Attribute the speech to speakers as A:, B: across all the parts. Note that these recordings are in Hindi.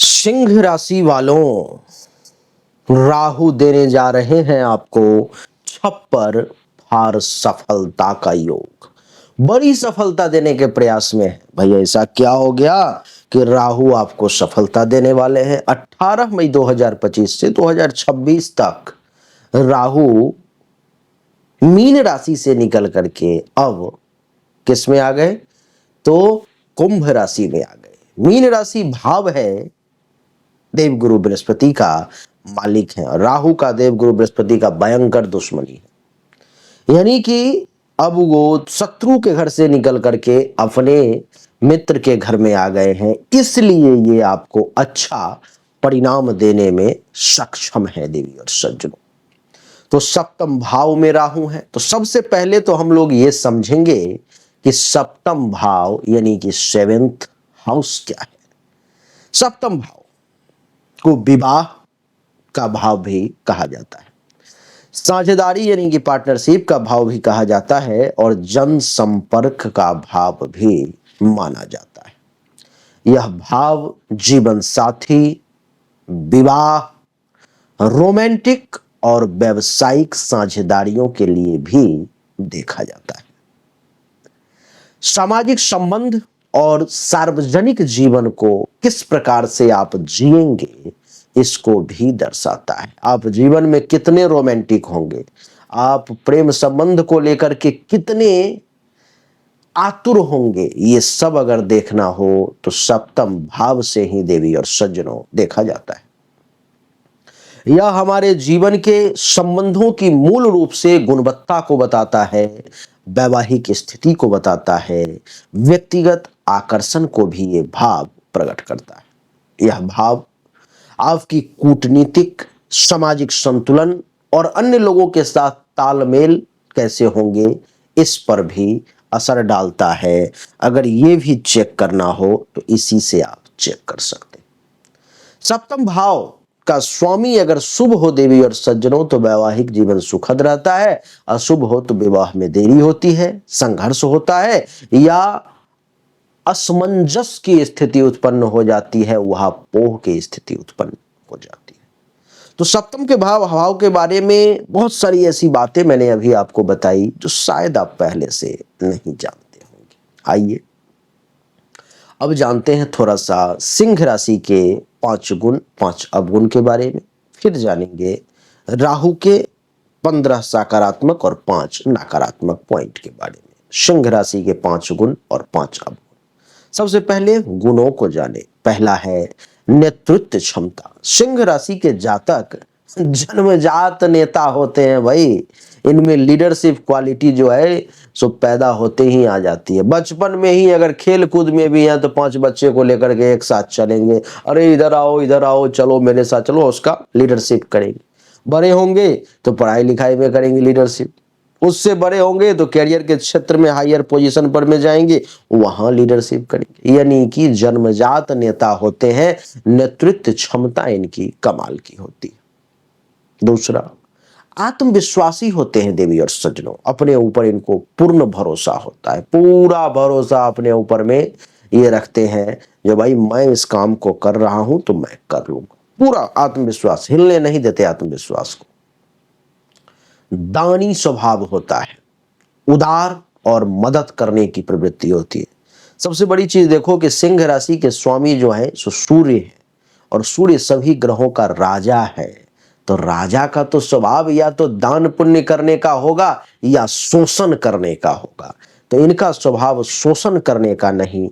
A: सिंह राशि वालों, राहु देने जा रहे हैं आपको छप्पर फार सफलता का योग। बड़ी सफलता देने के प्रयास में है। भाई ऐसा क्या हो गया कि राहु आपको सफलता देने वाले हैं। 18 मई 2025 से 2026 तक राहु मीन राशि से निकल करके अब किस में आ गए, तो कुंभ राशि में आ गए। मीन राशि भाव है देवगुरु बृहस्पति का मालिक है, राहु का देवगुरु बृहस्पति का भयंकर दुश्मनी है। यानी कि अब वो शत्रु के घर से निकल करके अपने मित्र के घर में आ गए हैं, इसलिए ये आपको अच्छा परिणाम देने में सक्षम है देवी और सज्जनों। तो सप्तम भाव में राहु है। तो सबसे पहले तो हम लोग ये समझेंगे कि सप्तम भाव यानी कि सेवेंथ हाउस क्या है। सप्तम भाव को विवाह का भाव भी कहा जाता है, साझेदारी यानी कि पार्टनरशिप का भाव भी कहा जाता है, और जन संपर्क का भाव भी माना जाता है। यह भाव जीवन साथी, विवाह, रोमांटिक और व्यावसायिक साझेदारियों के लिए भी देखा जाता है। सामाजिक संबंध और सार्वजनिक जीवन को किस प्रकार से आप जिएंगे इसको भी दर्शाता है। आप जीवन में कितने रोमांटिक होंगे, आप प्रेम संबंध को लेकर के कितने आतुर होंगे, ये सब अगर देखना हो तो सप्तम भाव से ही देवी और सज्जनों देखा जाता है। यह हमारे जीवन के संबंधों की मूल रूप से गुणवत्ता को बताता है, वैवाहिक स्थिति को बताता है, व्यक्तिगत आकर्षण को भी ये भाव प्रकट करता है। यह भाव आपकी कूटनीतिक, सामाजिक संतुलन और अन्य लोगों के साथ तालमेल कैसे होंगे इस पर भी असर डालता है। अगर ये भी चेक करना हो तो इसी से आप चेक कर सकते हैं। सप्तम भाव का स्वामी अगर शुभ हो देवी और सज्जनों तो वैवाहिक जीवन सुखद रहता है, अशुभ हो तो विवाह में देरी होती है, संघर्ष होता है या असमंजस की स्थिति उत्पन्न हो जाती है, वहां पोह की स्थिति उत्पन्न हो जाती है। तो सप्तम के भाव के बारे में बहुत सारी ऐसी बातें मैंने अभी आपको बताई जो शायद आप पहले से नहीं जानते होंगे। आइए अब जानते हैं थोड़ा सा सिंह राशि के 5 गुण 5 अवगुण के बारे में, फिर जानेंगे राहु के 15 सकारात्मक और 5 नकारात्मक पॉइंट के बारे में। सिंह राशि के 5 गुण और 5 अवगुण। सबसे पहले गुणों को जाने। पहला है नेतृत्व क्षमता। सिंह राशि के जातक जन्मजात नेता होते हैं भाई। इनमें लीडरशिप क्वालिटी जो है सो पैदा होते ही आ जाती है। बचपन में ही अगर खेल कूद में भी हैं तो 5 बच्चे को लेकर के एक साथ चलेंगे, अरे इधर आओ चलो मेरे साथ चलो, उसका लीडरशिप करेंगे। बड़े होंगे तो पढ़ाई लिखाई में करेंगे लीडरशिप, उससे बड़े होंगे तो कैरियर के क्षेत्र में हायर पोजीशन पर में जाएंगे, वहां लीडरशिप करेंगे। यानी कि जन्मजात नेता होते हैं, नेतृत्व क्षमता इनकी कमाल की होती है। दूसरा, आत्मविश्वासी होते हैं देवी और सज्जनों। अपने ऊपर इनको पूर्ण भरोसा होता है, पूरा भरोसा अपने ऊपर में ये रखते हैं जो भाई मैं इस काम को कर रहा हूं तो मैं कर लूंगा। पूरा आत्मविश्वास, हिलने नहीं देते आत्मविश्वास को। दानी स्वभाव होता है, उदार और मदद करने की प्रवृत्ति होती है। सबसे बड़ी चीज देखो कि सिंह राशि के स्वामी जो है सो सूर्य है, और सूर्य सभी ग्रहों का राजा है। तो राजा का तो स्वभाव या तो दान पुण्य करने का होगा या शोषण करने का होगा। तो इनका स्वभाव शोषण करने का नहीं,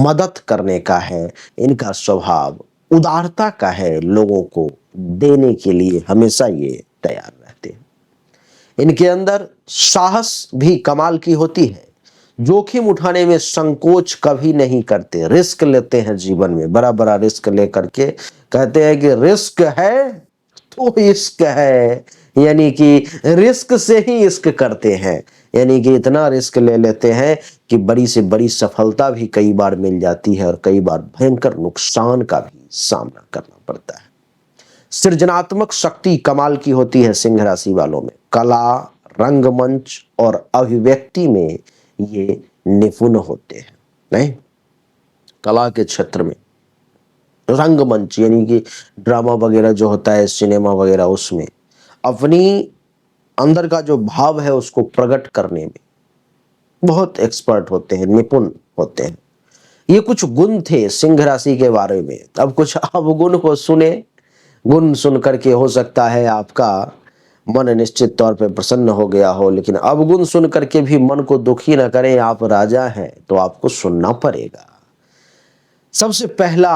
A: मदद करने का है। इनका स्वभाव उदारता का है, लोगों को देने के लिए हमेशा ये तैयार रहते हैं। इनके अंदर साहस भी कमाल की होती है, जोखिम उठाने में संकोच कभी नहीं करते, रिस्क लेते हैं जीवन में, बड़ा बड़ा रिस्क लेकर के कहते हैं कि रिस्क है तो इश्क है। यानी कि रिस्क से ही इश्क करते हैं, यानी कि इतना रिस्क ले लेते हैं कि बड़ी से बड़ी सफलता भी कई बार मिल जाती है और कई बार भयंकर नुकसान का भी सामना करना पड़ता है। सृजनात्मक शक्ति कमाल की होती है सिंह राशि वालों में। कला, रंगमंच और अभिव्यक्ति में ये निपुण होते हैं। नहीं, कला के क्षेत्र में रंगमंच यानी कि ड्रामा वगैरह जो होता है, सिनेमा वगैरह, उसमें अपनी अंदर का जो भाव है उसको प्रकट करने में बहुत एक्सपर्ट होते हैं, निपुण होते हैं। ये कुछ गुण थे सिंह राशि के बारे में। अब कुछ अवगुण को सुने। गुण सुन करके हो सकता है आपका मन निश्चित तौर पे प्रसन्न हो गया हो, लेकिन अवगुण सुन करके भी मन को दुखी न करें। आप राजा हैं तो आपको सुनना पड़ेगा। सबसे पहला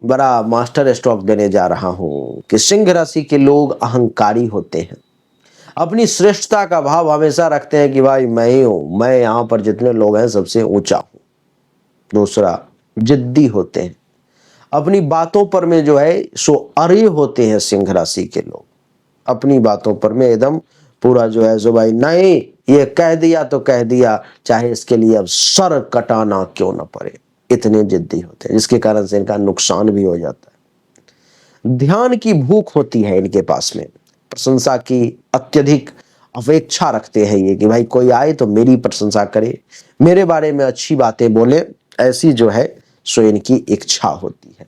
A: बड़ा मास्टर स्ट्रोक देने जा रहा हूं कि सिंह राशि के लोग अहंकारी होते हैं। अपनी श्रेष्ठता का भाव हमेशा रखते हैं कि भाई मैं ही हूं, मैं यहां पर जितने लोग हैं सबसे ऊंचा हूं। दूसरा, जिद्दी होते हैं। अपनी बातों पर में जो है सो अड़े होते हैं सिंह राशि के लोग। अपनी बातों पर में एकदम पूरा जो है सो भाई नहीं, ये कह दिया तो कह दिया, चाहे इसके लिए अब सर कटाना क्यों ना पड़े। इतने जिद्दी होते हैं जिसके कारण से इनका नुकसान भी हो जाता है। ध्यान की भूख होती है इनके पास में। प्रशंसा की अत्यधिक अपेक्षा रखते हैं ये कि भाई कोई आए तो मेरी प्रशंसा करे, मेरे बारे में अच्छी बातें बोले, ऐसी जो है सो इनकी इच्छा होती है।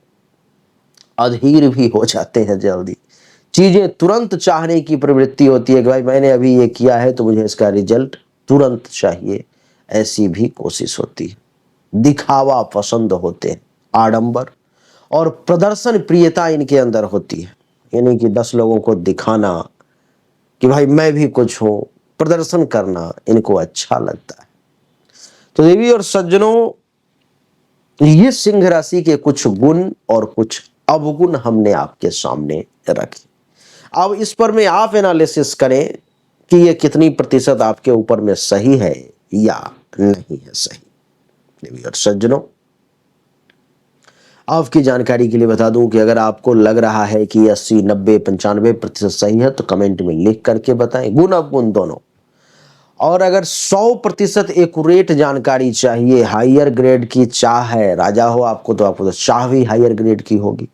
A: अधीर भी हो जाते हैं जल्दी। चीजें तुरंत चाहने की प्रवृत्ति होती है कि भाई मैंने अभी ये किया है तो मुझे इसका रिजल्ट तुरंत चाहिए, ऐसी भी कोशिश होती है। दिखावा पसंद होते हैं। आडंबर और प्रदर्शन प्रियता इनके अंदर होती है, यानी कि 10 लोगों को दिखाना कि भाई मैं भी कुछ हूं, प्रदर्शन करना इनको अच्छा लगता है। तो देवी और सज्जनों, ये सिंह राशि के कुछ गुण और कुछ अवगुण हमने आपके सामने रखे। अब इस पर में आप एनालिसिस करें कि ये कितनी प्रतिशत आपके ऊपर में सही है या नहीं है सही। देवी और सज्जनों, आपकी जानकारी के लिए बता दूं कि अगर आपको लग रहा है कि 80, 90, 95% सही है तो कमेंट में लिख करके बताएं, गुण अवगुण दोनों। और अगर 100% एक्यूरेट जानकारी चाहिए, हायर ग्रेड की चाह है, राजा हो आपको तो चाह भी हायर ग्रेड की होगी,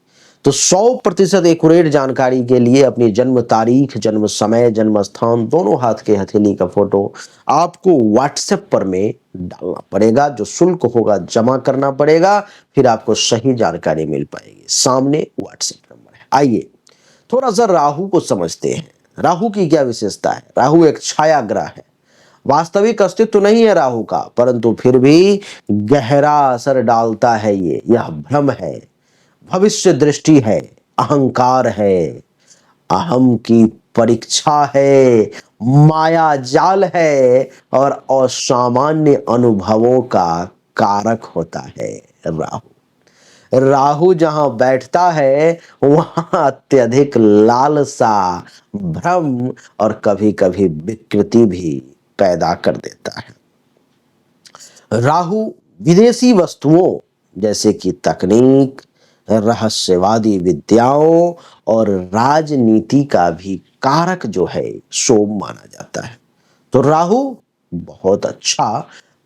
A: तो 100% एक्यूरेट जानकारी के लिए अपनी जन्म तारीख, जन्म समय, जन्म स्थान, दोनों हाथ के हथेली का फोटो आपको व्हाट्सएप पर में डालना पड़ेगा। जो शुल्क होगा जमा करना पड़ेगा, फिर आपको सही जानकारी मिल पाएगी। सामने व्हाट्सएप नंबर है। आइए थोड़ा सा राहु को समझते हैं। राहु की क्या विशेषता है? राहु एक छाया ग्रह है। वास्तविक अस्तित्व नहीं है राहु का, परंतु फिर भी गहरा असर डालता है। ये यह भ्रम है, भविष्य दृष्टि है, अहंकार है, अहम की परीक्षा है, माया जाल है और असामान्य अनुभवों का कारक होता है राहु। राहु जहां बैठता है वहां अत्यधिक लालसा, भ्रम और कभी कभी विकृति भी पैदा कर देता है। राहु विदेशी वस्तुओं जैसे कि तकनीक, रहस्यवादी विद्याओं और राजनीति का भी कारक जो है सो माना जाता है। तो राहु बहुत अच्छा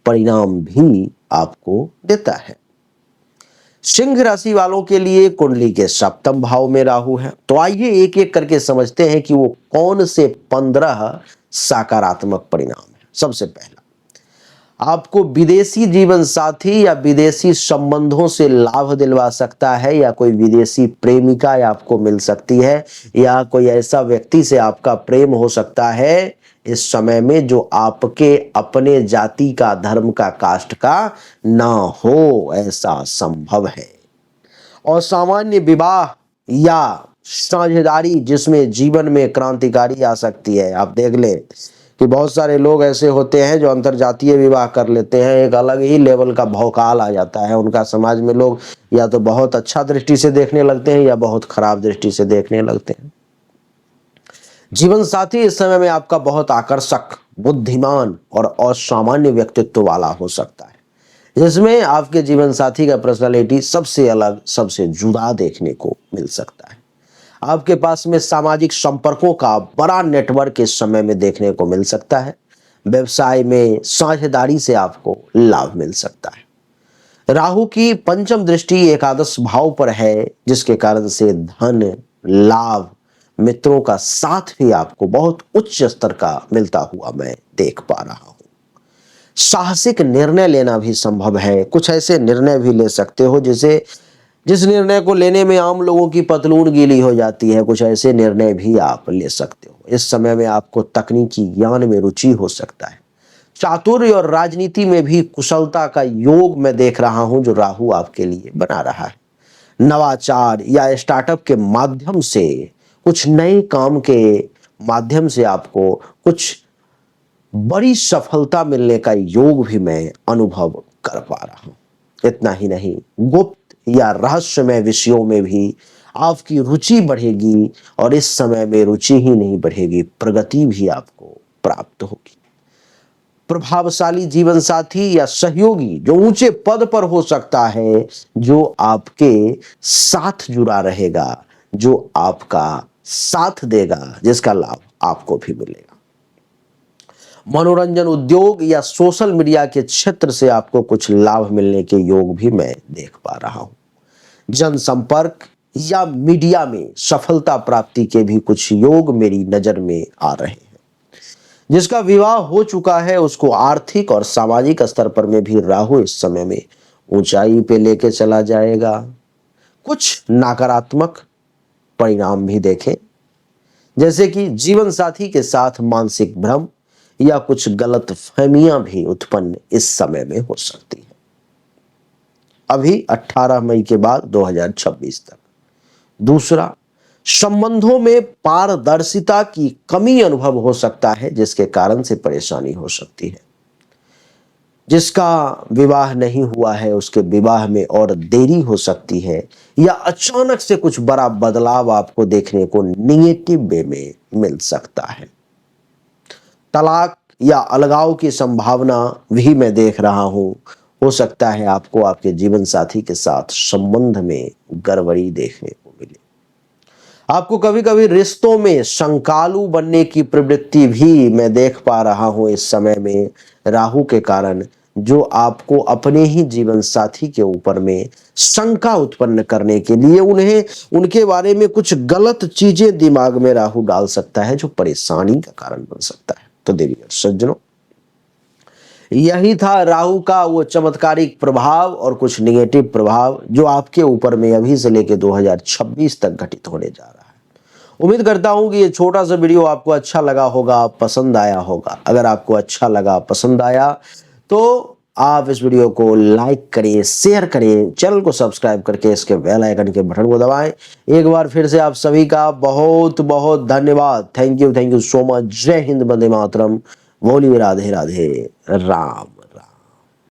A: परिणाम भी आपको देता है। सिंह राशि वालों के लिए कुंडली के सप्तम भाव में राहु है। तो आइए एक एक करके समझते हैं कि वो कौन से 15 सकारात्मक परिणाम है। सबसे पहला, आपको विदेशी जीवन साथी या विदेशी संबंधों से लाभ दिलवा सकता है, या कोई विदेशी प्रेमिका आपको मिल सकती है, या कोई ऐसा व्यक्ति से आपका प्रेम हो सकता है इस समय में जो आपके अपने जाति का, धर्म का, कास्ट का ना हो, ऐसा संभव है। और सामान्य विवाह या साझेदारी जिसमें जीवन में क्रांतिकारी आ सकती है। आप देख ले कि बहुत सारे लोग ऐसे होते हैं जो अंतरजातीय विवाह कर लेते हैं, एक अलग ही लेवल का भौकाल आ जाता है उनका। समाज में लोग या तो बहुत अच्छा दृष्टि से देखने लगते हैं या बहुत खराब दृष्टि से देखने लगते हैं। जीवन साथी इस समय में आपका बहुत आकर्षक, बुद्धिमान और असामान्य व्यक्तित्व वाला हो सकता है, जिसमें आपके जीवन साथी का पर्सनालिटी सबसे अलग, सबसे जुदा देखने को मिल सकता है। आपके पास में सामाजिक संपर्कों का बड़ा नेटवर्क इस समय में देखने को मिल सकता है। व्यवसाय में साझेदारी से आपको लाभ मिल सकता है। राहु की पंचम दृष्टि एकादश भाव पर है, जिसके कारण से धन, लाभ, मित्रों का साथ भी आपको बहुत उच्च स्तर का मिलता हुआ मैं देख पा रहा हूं। साहसिक निर्णय लेना भी संभव है। कुछ ऐसे निर्णय भी ले सकते हो जिसे जिस निर्णय को लेने में आम लोगों की पतलून गीली हो जाती है, कुछ ऐसे निर्णय भी आप ले सकते हो। इस समय में आपको तकनीकी ज्ञान में रुचि हो सकता है। चातुर्य और राजनीति में भी कुशलता का योग मैं देख रहा हूं, जो राहु आपके लिए बना रहा है। नवाचार या स्टार्टअप के माध्यम से, कुछ नए काम के माध्यम से आपको कुछ बड़ी सफलता मिलने का योग भी मैं अनुभव कर पा रहा हूं। इतना ही नहीं, गुप्त या रहस्यमय विषयों में भी आपकी रुचि बढ़ेगी, और इस समय में रुचि ही नहीं बढ़ेगी, प्रगति भी आपको प्राप्त होगी। प्रभावशाली जीवन साथी या सहयोगी जो ऊंचे पद पर हो सकता है, जो आपके साथ जुड़ा रहेगा, जो आपका साथ देगा, जिसका लाभ आपको भी मिलेगा। मनोरंजन उद्योग या सोशल मीडिया के क्षेत्र से आपको कुछ लाभ मिलने के योग भी मैं देख पा रहा हूं। जनसंपर्क या मीडिया में सफलता प्राप्ति के भी कुछ योग मेरी नजर में आ रहे हैं। जिसका विवाह हो चुका है उसको आर्थिक और सामाजिक स्तर पर में भी राहु इस समय में ऊंचाई पे लेके चला जाएगा। कुछ नकारात्मक परिणाम भी देखें, जैसे कि जीवन साथी के साथ मानसिक भ्रम या कुछ गलत फहमियां भी उत्पन्न इस समय में हो सकती है, अभी 18 मई के बाद 2026 तक। दूसरा, संबंधों में पारदर्शिता की कमी अनुभव हो सकता है, जिसके कारण से परेशानी हो सकती है। जिसका विवाह नहीं हुआ है उसके विवाह में और देरी हो सकती है, या अचानक से कुछ बड़ा बदलाव आपको देखने को निगेटिव वे में मिल सकता है। तलाक या अलगाव की संभावना भी मैं देख रहा हूं। हो सकता है आपको आपके जीवन साथी के साथ संबंध में गड़बड़ी देखने को मिले। आपको कभी कभी रिश्तों में शंकालु बनने की प्रवृत्ति भी मैं देख पा रहा हूं इस समय में राहु के कारण, जो आपको अपने ही जीवन साथी के ऊपर में शंका उत्पन्न करने के लिए उन्हें उनके बारे में कुछ गलत चीजें दिमाग में राहु डाल सकता है, जो परेशानी का कारण बन सकता है। तो देवी और सज्जनों, यही था राहु का वो चमत्कारिक प्रभाव और कुछ निगेटिव प्रभाव जो आपके ऊपर में अभी से लेकर 2026 तक घटित होने जा रहा है। उम्मीद करता हूं कि ये छोटा सा वीडियो आपको अच्छा लगा होगा, पसंद आया होगा। अगर आपको अच्छा लगा, पसंद आया, तो आप इस वीडियो को लाइक करें, शेयर करें, चैनल को सब्सक्राइब करके इसके बेल आइकन के बटन को दबाएं। एक बार फिर से आप सभी का बहुत बहुत धन्यवाद। Thank you so much. जय हिंद, वंदे मातरम, बोलिए राधे राधे राम।